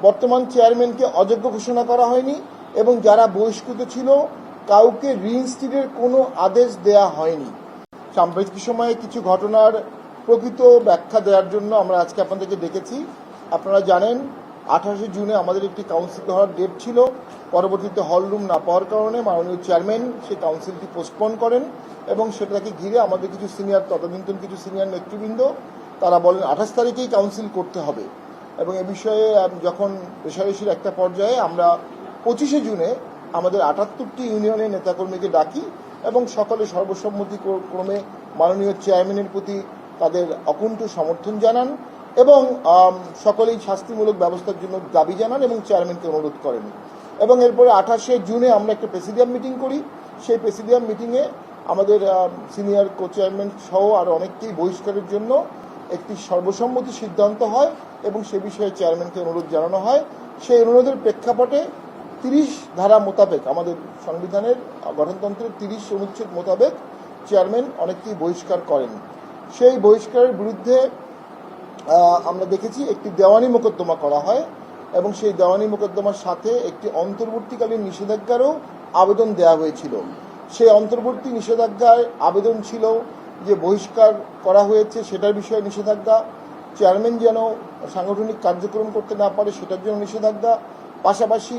বর্তমান চেয়ারম্যানকে অযোগ্য ঘোষণা করা হয়নি এবং যারা বহিষ্কৃত ছিল কাউকে রিইনস্টেটের কোনো আদেশ দেয়া হয়নি। সাম্প্রতিক সময়ে কিছু ঘটনার প্রকৃত ব্যাখ্যা দেওয়ার জন্য আমরা আজকে আপনাদেরকে ডেকেছি। আপনারা জানেন 28 জুনে আমাদের একটি কাউন্সিল হওয়ার ডেট ছিল। পরবর্তীতে হল রুম না পাওয়ার কারণে মাননীয় চেয়ারম্যান সেই কাউন্সিলটি পোস্টপোন করেন এবং সেটাকে ঘিরে আমাদের কিছু তদানীন্তন কিছু সিনিয়র নেতৃবৃন্দ তারা বলেন 28 তারিখেই কাউন্সিল করতে হবে এবং এ বিষয়ে যখন রেষারেষির একটা পর্যায়ে আমরা 25 জুনে আমাদের 78টি ইউনিয়নের নেতাকর্মীকে ডাকি এবং সকলে সর্বসম্মতিক্রমে মাননীয় চেয়ারম্যানের প্রতি তাদের অকুণ্ঠ সমর্থন জানান এবং সকলেই শাস্তিমূলক ব্যবস্থার জন্য দাবি জানান এবং চেয়ারম্যানকে অনুরোধ করেন। এবং এরপরে 28 জুনে আমরা একটা প্রেসিডিয়াম মিটিং করি। সেই প্রেসিডিয়াম মিটিংয়ে আমাদের সিনিয়র কো চেয়ারম্যান সহ আরও অনেককেই বহিষ্কারের জন্য একটি সর্বসম্মতি সিদ্ধান্ত হয় এবং সে বিষয়ে চেয়ারম্যানকে অনুরোধ জানানো হয়। সেই অনুরোধের প্রেক্ষাপটে 30 ধারা মোতাবেক আমাদের সংবিধানের গঠনতন্ত্রের 30 অনুচ্ছেদ মোতাবেক চেয়ারম্যান অনেককেই বহিষ্কার করেন। সেই বহিষ্কারের বিরুদ্ধে আমরা দেখেছি একটি দেওয়ানি মোকদ্দমা করা হয় এবং সেই দেওয়ানি মোকদ্দমার সাথে একটি অন্তর্বর্তীকালীন নিষেধাজ্ঞারও আবেদন দেওয়া হয়েছিল। সেই অন্তর্বর্তী নিষেধাজ্ঞার আবেদন ছিল যে বহিষ্কার করা হয়েছে সেটার বিষয়ে নিষেধাজ্ঞা, চেয়ারম্যান যেন সাংগঠনিক কার্যক্রম করতে না পারে সেটার জন্য নিষেধাজ্ঞা, পাশাপাশি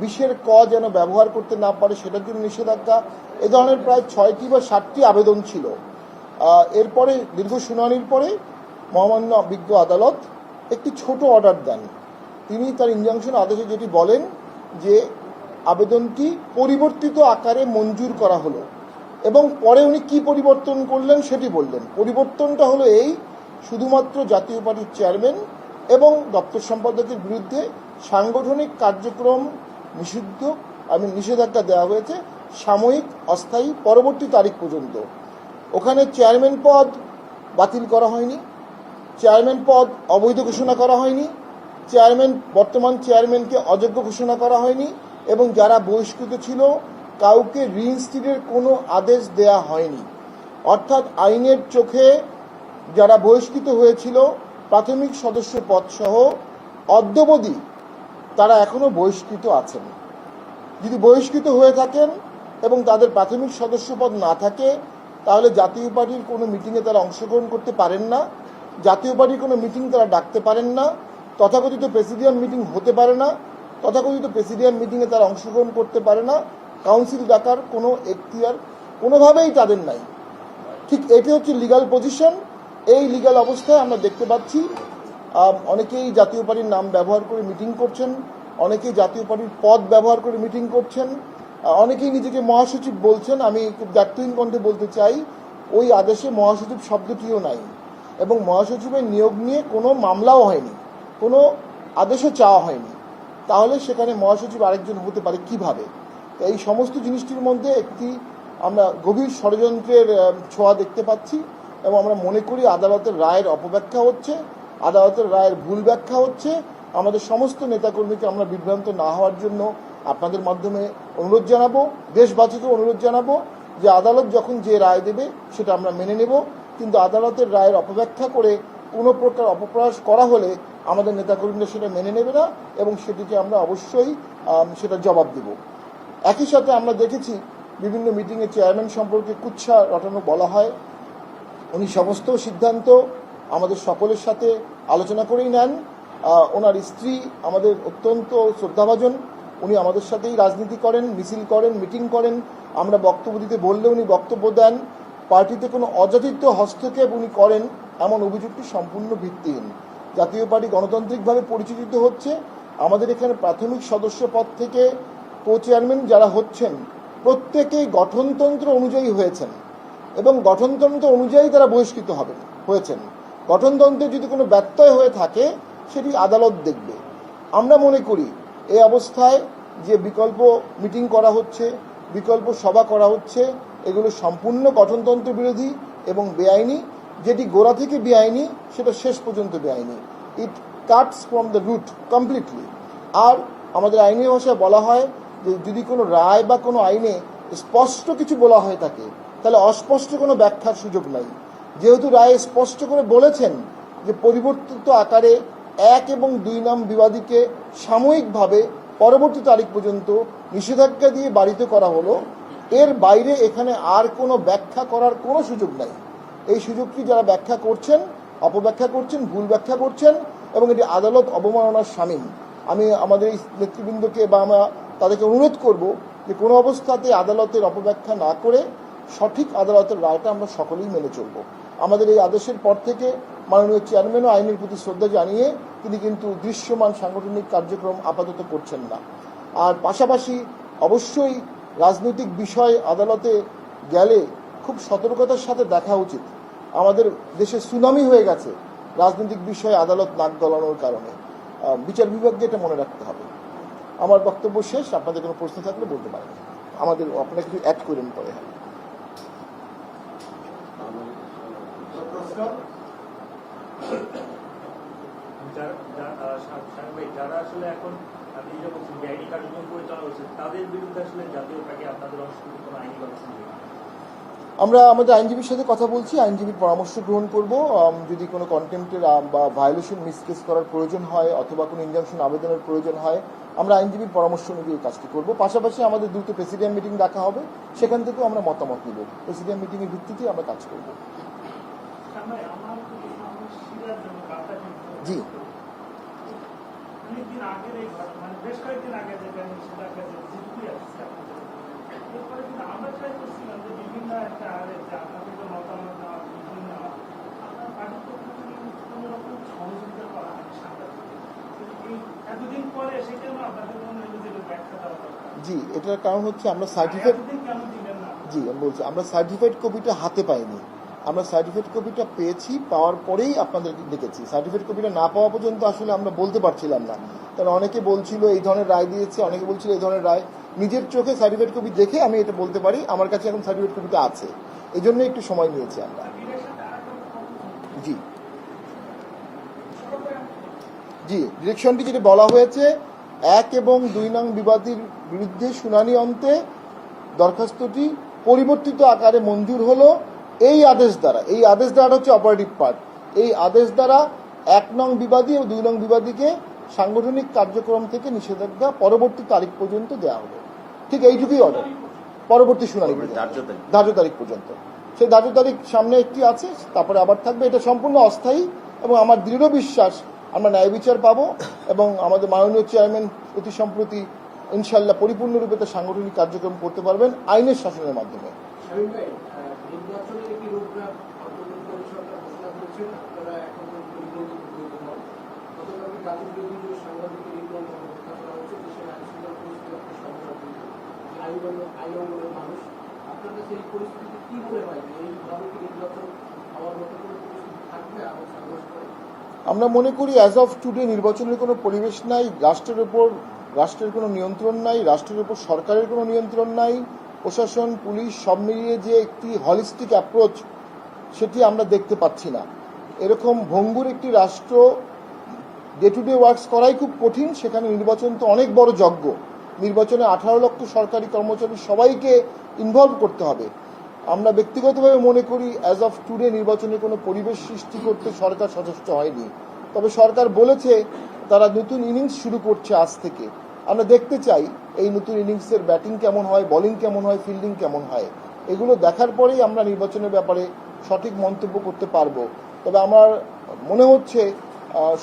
বিষের ক যেন ব্যবহার করতে না পারে সেটার জন্য নিষেধাজ্ঞা। এ ধরনের প্রায় 6টি বা 7টি আবেদন ছিল। এরপরে দীর্ঘ শুনানির পরে মহামান্য বিজ্ঞ আদালত একটি ছোট অর্ডার দেন। তিনি তার ইনজাংশন আদেশে যেটি বলেন যে আবেদনটি পরিবর্তিত আকারে মঞ্জুর করা হলো এবং পরে উনি কি পরিবর্তন করলেন সেটি বললেন। পরিবর্তনটা হলো এই, শুধুমাত্র জাতীয় পার্টির চেয়ারম্যান এবং দপ্তর সম্পাদকের বিরুদ্ধে সাংগঠনিক কার্যক্রম নিষেধাজ্ঞা দেওয়া হয়েছে সাময়িক, অস্থায়ী, পরবর্তী তারিখ পর্যন্ত। ওখানে চেয়ারম্যান পদ বাতিল করা হয়নি, চেয়ারম্যান পদ অবৈধ ঘোষণা করা হয়নি, বর্তমান চেয়ারম্যানকে অযোগ্য ঘোষণা করা হয়নি এবং যারা বহিষ্কৃত ছিল কাউকে রিইনস্টেটের কোনো আদেশ দেয়া হয়নি। অর্থাৎ আইনের চোখে যারা বহিষ্কৃত হয়েছিল প্রাথমিক সদস্য পদ সহ অদ্যাবধি তারা এখনো বহিষ্কৃত আছেন। যদি বহিষ্কৃত হয়ে থাকেন এবং তাদের প্রাথমিক সদস্য পদ না থাকে তাহলে জাতীয় পার্টির কোনো মিটিংয়ে তারা অংশগ্রহণ করতে পারেন না, জাতীয় পার্টির কোনো মিটিং তারা ডাকতে পারেন না, তথাকথিত প্রেসিডিয়াম মিটিং হতে পারে না, তথাকথিত প্রেসিডিয়াম মিটিংয়ে তারা অংশগ্রহণ করতে পারে না, কাউন্সিল ডাকার কোনো এখতিয়ার কোনোভাবেই তাদের নাই। ঠিক এটি হচ্ছে লিগাল পজিশন। এই লিগাল অবস্থায় আমরা দেখতে পাচ্ছি অনেকেই জাতীয় পার্টির নাম ব্যবহার করে মিটিং করছেন, অনেকেই জাতীয় পার্টির পদ ব্যবহার করে মিটিং করছেন, অনেকেই নিজেকে মহাসচিব বলছেন। আমি খুব দায়িত্বহীন কণ্ঠে বলতে চাই ওই আদেশে মহাসচিব শব্দটিও নাই এবং মহাসচিবের নিয়োগ নিয়ে কোনো মামলাও হয়নি, কোনো আদেশও চাওয়া হয়নি। তাহলে সেখানে মহাসচিব আরেকজন হতে পারে কিভাবে? এই সমস্ত জিনিসটির মধ্যে একটি আমরা গভীর ষড়যন্ত্রের ছোঁয়া দেখতে পাচ্ছি এবং আমরা মনে করি আদালতের রায়ের অপব্যাখ্যা হচ্ছে, আদালতের রায়ের ভুল ব্যাখ্যা হচ্ছে। আমাদের সমস্ত নেতাকর্মীকে আমরা বিভ্রান্ত না হওয়ার জন্য আপনাদের মাধ্যমে অনুরোধ জানাবো, দেশবাসীকে অনুরোধ জানাবো যে আদালত যখন যে রায় দেবে সেটা আমরা মেনে নেব, কিন্তু আদালতের রায়ের অপব্যাখ্যা করে কোনো প্রকার অপপ্রয়াস করা হলে আমাদের নেতাকর্মীরা সেটা মেনে নেবে না এবং সেটিকে আমরা অবশ্যই সেটা জবাব দেব। একই সাথে আমরা দেখেছি বিভিন্ন মিটিংয়ে চেয়ারম্যান সম্পর্কে কুৎসা রটানো বলা হয়। উনি সমস্ত সিদ্ধান্ত আমাদের সকলের সাথে আলোচনা করেই নেন। ওনার স্ত্রী আমাদের অত্যন্ত শ্রদ্ধাভাজন, উনি আমাদের সাথেই রাজনীতি করেন, মিছিল করেন, মিটিং করেন। আমরা বক্তব্য দিতে বললে উনি বক্তব্য দেন। পার্টিতে কোনো অযাচিত হস্তক্ষেপ উনি করেন এমন অভিযোগটি সম্পূর্ণ ভিত্তিহীন। জাতীয় পার্টি গণতান্ত্রিকভাবে পরিচালিত হচ্ছে। আমাদের এখানে প্রাথমিক সদস্য পদ থেকে কো চেয়ারম্যান যারা হচ্ছেন প্রত্যেকেই গঠনতন্ত্র অনুযায়ী হয়েছেন এবং গঠনতন্ত্র অনুযায়ী তারা বহিষ্কৃত হয়েছেন। গঠনতন্ত্রে যদি কোনো ব্যত্যয় হয়ে থাকে সেটি আদালত দেখবে। আমরা মনে করি এই অবস্থায় যে বিকল্প মিটিং করা হচ্ছে, বিকল্প সভা করা হচ্ছে, এগুলো সম্পূর্ণ গঠনতন্ত্র বিরোধী এবং বেআইনি। যেটি গোড়া থেকে বেআইনি সেটা শেষ পর্যন্ত বেআইনি। It cuts from the root completely. আর আমাদের আইনি ভাষায় বলা হয় যে যদি কোনো রায় বা কোনো আইনে স্পষ্ট কিছু বলা হয়ে থাকে তাহলে অস্পষ্ট কোনো ব্যাখ্যার সুযোগ নাই। যেহেতু রায়ে স্পষ্ট করে বলেছেন যে পরিবর্তিত আকারে 1 এবং 2 নং বিবাদীকে সাময়িকভাবে পরবর্তী তারিখ পর্যন্ত নিষেধাজ্ঞা দিয়ে বাড়িতে করা হলো। এর বাইরে এখানে আর কোনো ব্যাখ্যা করার কোনো সুযোগ নাই। এই সুযোগটি যারা ব্যাখ্যা করছেন, অপব্যাখ্যা করছেন, ভুল ব্যাখ্যা করছেন এবং এটি আদালত অবমাননার শামিল। আমি আমাদের এই নেতৃবৃন্দকে বা আমরা তাদেরকে অনুরোধ করব যে কোনো অবস্থাতে আদালতের অপব্যাখ্যা না করে সঠিক আদালতের রায়টা আমরা সকলেই মেনে চলব। আমাদের এই আদেশের পর থেকে মাননীয় চেয়ারম্যানও আইনের প্রতি শ্রদ্ধা জানিয়ে তিনি কিন্তু দৃশ্যমান সাংগঠনিক কার্যক্রম আপাতত করছেন না। আর পাশাপাশি অবশ্যই রাজনৈতিক বিষয় আদালতে গেলে খুব সতর্কতার সাথে দেখা উচিত। আমাদের দেশে সুনামি হয়ে গেছে রাজনৈতিক বিষয়ে আদালত নাক গলানোর কারণে। বিচার বিভাগকে এটা মনে রাখতে হবে। আমার বক্তব্য শেষ। আপনাদের কোনো প্রশ্ন থাকলে বলতে পারেন। আপনারা কিছু অ্যাড করেন পরে। যারা আসলে এখন আইনি কার্যক্রম পরিচালনা করছে তাদের বিরুদ্ধে আসলে জাতীয় পার্টি আপনাদের অংশগ্রহণ কোনো আইনি ব্যবস্থা নেই? আমরা আমাদের আইনজীবীর সাথে কথা বলছি, আইনজীবীর পরামর্শ গ্রহণ করব। যদি কোনো কন্টেম্পটের বা ভায়োলেশন মিসকেস করার প্রয়োজন হয় অথবা কোনো ইনজাংশন আবেদনের প্রয়োজন হয়, আমরা আইনজীবীর পরামর্শ নিয়ে এই কাজটি করব। পাশাপাশি আমাদের দ্রুত প্রেসিডিয়াম মিটিং ডাকা হবে, সেখান থেকেও আমরা মতামত নিব। প্রেসিডিয়াম মিটিংয়ের ভিত্তিতে আমরা কাজ করব। জি, অনেকদিন আগের এই ঘটনা, বেশ কয়েকদিন আগে যেটা আমরা ট্রাই করছিলাম যে বিভিন্ন একটা আপনাদের মতামত নেওয়া, বিভিন্ন আপনার পার্টির পক্ষ থেকে কোনো রকম সহযোগিতা করা হয় এতদিন পরে সেটা আপনাদের মনে হলো যে ব্যাখ্যা দেওয়া দরকার। জি, এটার কারণ হচ্ছে আমরা সার্টিফাইড, কেন দিলেন না? জি আমি বলছি, আমরা সার্টিফাইড কপিটা হাতে পাইনি। আমরা সার্টিফাইড কপিটা পেয়েছি, পাওয়ার পরেই আপনাদের দেখেছি। সার্টিফাইড কপিটা না পাওয়া পর্যন্ত আসলে আমরা বলতে পারছিলাম না। কারণ অনেকে বলছিল এই ধরনের রায় দিয়েছে, অনেকে বলছিল এই ধরনের রায়। নিজের চোখে সার্টিফাইড কপি দেখে আমি এটা বলতে পারি আমার কাছে এখন সার্টিফাইড কপিটা আছে। এই জন্য একটু সময় নিয়েছি আমরা। জি জি, ডিরেকশনটি যেটি বলা হয়েছে 1 এবং 2 নং বিবাদীর বিরুদ্ধে শুনানি অন্তে দরখাস্তটি পরিবর্তিত আকারে মঞ্জুর হলো এই আদেশ দ্বারা। এই আদেশ দ্বারা হচ্ছে অপারেটিভ পার্ট। এই আদেশ দ্বারা 1 নং বিবাদী ও 2 নং বিবাদীকে সাংগঠনিক কার্যক্রম থেকে নিষেধাজ্ঞা পরবর্তী তারিখ পর্যন্ত দেওয়া হলো। ঠিক এইটুকুই অর্ডার। পরবর্তী শুনানি ধার্য তারিখ পর্যন্ত। সেই ধার্য তারিখ সামনে একটি আছে, তারপরে আবার থাকবে। এটা সম্পূর্ণ অস্থায়ী এবং আমার দৃঢ় বিশ্বাস আমরা ন্যায় বিচার পাবো এবং আমাদের মাননীয় চেয়ারম্যান অতি সম্প্রতি ইনশাল্লাহ পরিপূর্ণরূপে তার সাংগঠনিক কার্যক্রম করতে পারবেন আইনের শাসনের মাধ্যমে। আমরা মনে করি অ্যাজ অফ টুডে নির্বাচনের কোনো পরিবেশ নাই। রাষ্ট্রের কোনো নিয়ন্ত্রণ নাই, রাষ্ট্রের উপর সরকারের কোনো নিয়ন্ত্রণ নাই। প্রশাসন, পুলিশ সব মিলিয়ে যে একটি হলিস্টিক অ্যাপ্রোচ সেটি আমরা দেখতে পাচ্ছি না। এরকম ভঙ্গুর একটি রাষ্ট্র ডে টু ডে ওয়ার্কস করাই খুব কঠিন। সেখানে নির্বাচন তো অনেক বড় যজ্ঞ। নির্বাচনে 18 লক্ষ সরকারি কর্মচারী সবাইকে ইনভলভ করতে হবে। আমরা ব্যক্তিগতভাবে মনে করি অ্যাজ অফ টুডে নির্বাচনে কোনো পরিবেশ সৃষ্টি করতে সরকার সচেষ্ট হয়নি। তবে সরকার বলেছে তারা নতুন ইনিংস শুরু করছে আজ থেকে। আমরা দেখতে চাই এই নতুন ইনিংসের ব্যাটিং কেমন হয়, বোলিং কেমন হয়, ফিল্ডিং কেমন হয়। এগুলো দেখার পরেই আমরা নির্বাচনের ব্যাপারে সঠিক মন্তব্য করতে পারবো। তবে আমার মনে হচ্ছে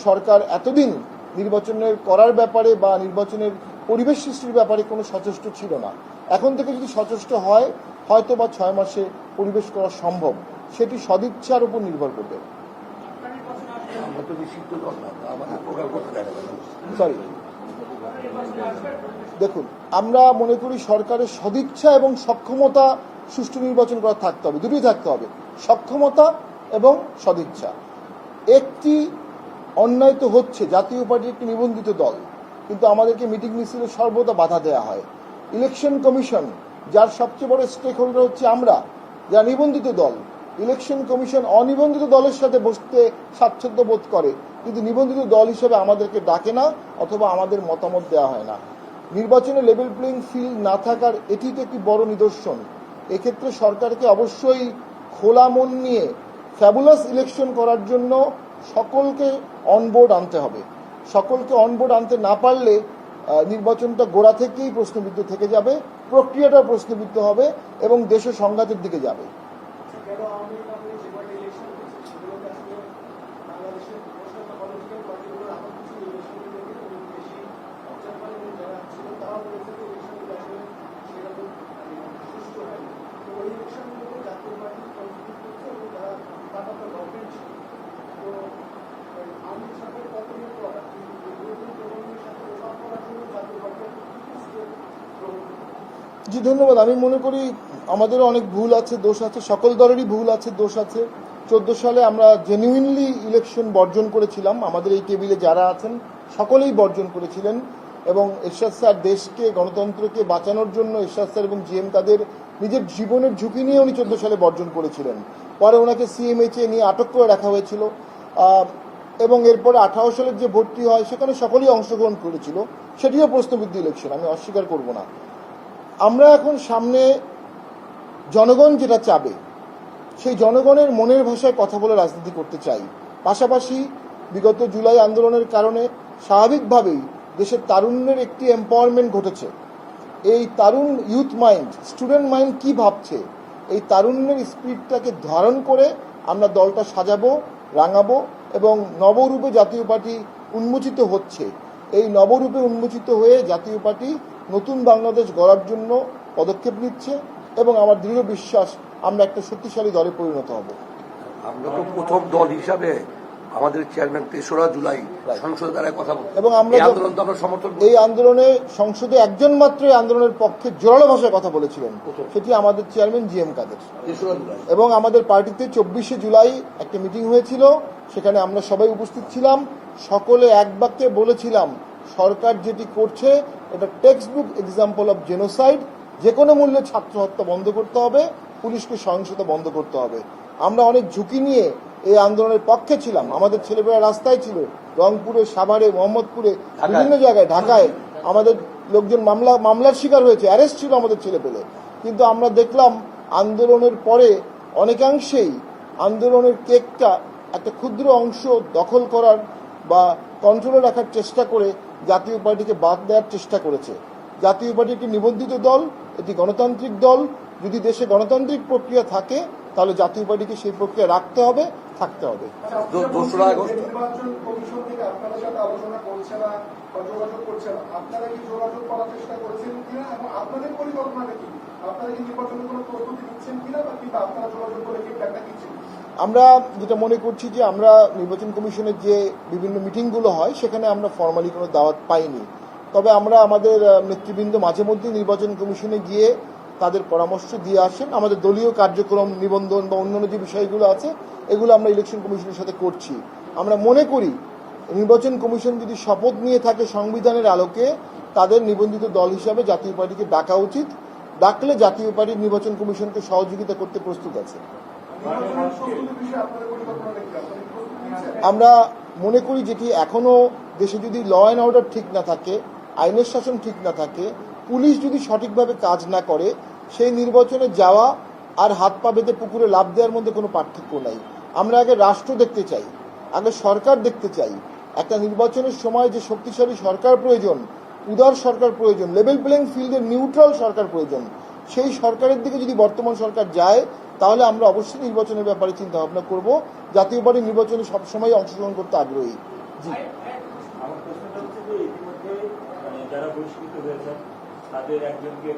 সরকার এতদিন নির্বাচনের করার ব্যাপারে বা নির্বাচনের পরিবেশ সৃষ্টির ব্যাপারে কোনো সচেষ্ট ছিল না। এখন থেকে যদি সচেষ্ট হয় হয়তো বা 6 মাসে পরিবেশ করা সম্ভব। সেটি সদিচ্ছার উপর নির্ভর করবে। সরি, দেখুন, আমরা মনে করি সরকারের সদিচ্ছা এবং সক্ষমতা সুষ্ঠু নির্বাচন করা থাকতে হবে। দুটোই থাকতে হবে, সক্ষমতা এবং সদিচ্ছা। একটি অন্যায় তো হচ্ছে, জাতীয় পার্টি একটি নিবন্ধিত দল, কিন্তু আমাদেরকে মিটিং মিছিলে সর্বদা বাধা দেওয়া হয়। ইলেকশন কমিশন, যার সবচেয়ে বড় স্টেক হোল্ডার হচ্ছে আমরা, যারা নিবন্ধিত দল, ইলেকশন কমিশন অনিবন্ধিত দলের সাথে বসতে স্বাচ্ছন্দ্য বোধ করে, কিন্তু নিবন্ধিত দল হিসেবে আমাদেরকে ডাকে না অথবা আমাদের মতামত দেওয়া হয় না। নির্বাচনে লেভেল প্লেইং ফিল্ড না থাকার এটি তো একটি বড় নিদর্শন। এক্ষেত্রে সরকারকে অবশ্যই খোলা মন নিয়ে ফ্যাবুলাস ইলেকশন করার জন্য সকলকে অনবোর্ড আনতে হবে। সকলকে অনবোর্ড আনতে না পারলে নির্বাচনটা গোড়া থেকেই প্রশ্নবিদ্ধ থেকে যাবে, প্রক্রিয়াটা প্রশ্নবিদ্ধ হবে এবং দেশের সংঘাতের দিকে যাবে। জি ধন্যবাদ। আমি মনে করি আমাদেরও অনেক ভুল আছে, দোষ আছে, সকল দলেরই ভুল আছে, দোষ আছে। 14 সালে আমরা জেনুইনলি ইলেকশন বর্জন করেছিলাম, আমাদের এই টেবিলে যারা আছেন সকলেই বর্জন করেছিলেন এবং এরশাদ স্যার দেশকে গণতন্ত্রকে বাঁচানোর জন্য এরশাদ স্যার এবং জিএম তাদের নিজের জীবনের ঝুঁকি নিয়ে উনি 14 সালে বর্জন করেছিলেন। পরে ওনাকে সিএমএইচে নিয়ে আটক করে রাখা হয়েছিল এবং এরপরে 18 সালের যে ভোটটি হয় সেখানে সকলেই অংশগ্রহণ করেছিল, সেটিও প্রশ্নবিদ্ধ ইলেকশন, আমি অস্বীকার করব না। আমরা এখন সামনে জনগণ যেটা চাবে সেই জনগণের মনের ভাষায় কথা বলে রাজনীতি করতে চাই। পাশাপাশি বিগত জুলাই আন্দোলনের কারণে স্বাভাবিকভাবেই দেশের তারুণ্যের একটি এম্পাওয়ারমেন্ট ঘটেছে। এই Tarun youth mind, student mind কি ভাবছে, এই তারুণ্যের স্পিরিটটাকে ধারণ করে আমরা দলটা সাজাবো, রাঙাবো এবং নবরূপে জাতীয় পার্টি উন্মোচিত হচ্ছে। এই নবরূপে উন্মোচিত হয়ে জাতীয় পার্টি নতুন বাংলাদেশ গড়ার জন্য পদক্ষেপ নিচ্ছে এবং আমার দৃঢ় বিশ্বাস আমরা একটা শক্তিশালী দলে পরিণত হব। আমরা তো প্রথম দল হিসাবে আমাদের চেয়ারম্যান 3রা জুলাই সংসদে দাঁড়ায় কথা বলবো এবং আমরা সমর্থন এই আন্দোলনে সংসদে একজন মাত্র এই আন্দোলনের পক্ষে জোরালো ভাষায় কথা বলেছিলেন, সেটি আমাদের চেয়ারম্যান জিএম কাদের। এবং আমাদের পার্টিতে 24শে জুলাই একটা মিটিং হয়েছিল, সেখানে আমরা সবাই উপস্থিত ছিলাম। সকলে এক বাক্যে বলেছিলাম সরকার যেটি করছে এটা text book example of genocide. যে কোনো মূল্যে ছাত্র হত্যা বন্ধ করতে হবে, পুলিশকে সহিংসতা বন্ধ করতে হবে। আমরা অনেক ঝুঁকি নিয়ে এই আন্দোলনের পক্ষে ছিলাম। আমাদের ছেলেমেয়েরা রাস্তায় ছিল, রংপুরে, সাভারে, মোহাম্মদপুরে, বিভিন্ন জায়গায়, ঢাকায় আমাদের লোকজন মামলার শিকার হয়েছে, অ্যারেস্ট ছিল আমাদের ছেলেপেলে। কিন্তু আমরা দেখলাম আন্দোলনের পরে অনেকাংশেই আন্দোলনের কেকটা একটা ক্ষুদ্র অংশ দখল করার বা কন্ট্রোলে রাখার চেষ্টা করে জাতীয় পার্টিকে বাদ দেওয়ার চেষ্টা করেছে। জাতীয় পার্টি একটি নিবন্ধিত দল, এটি গণতান্ত্রিক দল। যদি দেশে গণতান্ত্রিক প্রক্রিয়া থাকে তাহলে জাতীয় পার্টিকে সেই প্রক্রিয়া রাখতে হবে, থাকতে হবে। নির্বাচন কমিশন থেকে আপনাদের সাথে আলোচনা করছে না বা যোগাযোগ করছে না, আপনারা কি যোগাযোগ করার চেষ্টা করেছেন কিনা এবং আপনাদের পরিকল্পনাটা কি? আপনারা কি নির্বাচনের কোনো প্রস্তুতি নিচ্ছেন কিনা বা কিংবা আপনারা যোগাযোগ করে ফিডব্যাকটা দিচ্ছেন? আমরা যেটা মনে করছি যে আমরা নির্বাচন কমিশনের যে বিভিন্ন মিটিংগুলো হয় সেখানে আমরা ফর্মালি কোনো দাওয়াত পাইনি। তবে আমরা আমাদের নেতৃবৃন্দ মাঝে মধ্যে নির্বাচন কমিশনে গিয়ে তাদের পরামর্শ দিয়ে আসেন। আমাদের দলীয় কার্যক্রম, নিবন্ধন বা অন্যান্য যে বিষয়গুলো আছে এগুলো আমরা ইলেকশন কমিশনের সাথে করছি। আমরা মনে করি নির্বাচন কমিশন যদি শপথ নিয়ে থাকে সংবিধানের আলোকে, তাদের নিবন্ধিত দল হিসাবে জাতীয় পার্টিকে ডাকা উচিত। ডাকলে জাতীয় পার্টি নির্বাচন কমিশনকে সহযোগিতা করতে প্রস্তুত আছে। আমরা মনে করি যেটি এখনো দেশে যদি ল অ্যান্ড অর্ডার ঠিক না থাকে, আইনের শাসন ঠিক না থাকে, পুলিশ যদি সঠিকভাবে কাজ না করে, সেই নির্বাচনে যাওয়া আর হাত পা বেঁধে পুকুরে লাফ দেওয়ার মধ্যে কোনো পার্থক্য নাই। আমরা আগে রাষ্ট্র দেখতে চাই, আগে সরকার দেখতে চাই। একটা নির্বাচনের সময় যে শক্তিশালী সরকার প্রয়োজন, উদার সরকার প্রয়োজন, লেভেল প্লেইং ফিল্ডে নিউট্রাল সরকার প্রয়োজন, সেই সরকারের দিকে যদি বর্তমান সরকার যায় তাহলে আমরা অবশ্যই নির্বাচনের ব্যাপারে চিন্তা ভাবনা করব। জাতীয় পার্টি নির্বাচনে সবসময় অংশগ্রহণ করতে আগ্রহী। জি, আমার প্রশ্নটা হচ্ছে যে ইতিমধ্যে যারা বহিষ্কৃত হয়েছেন তাদের একজনকে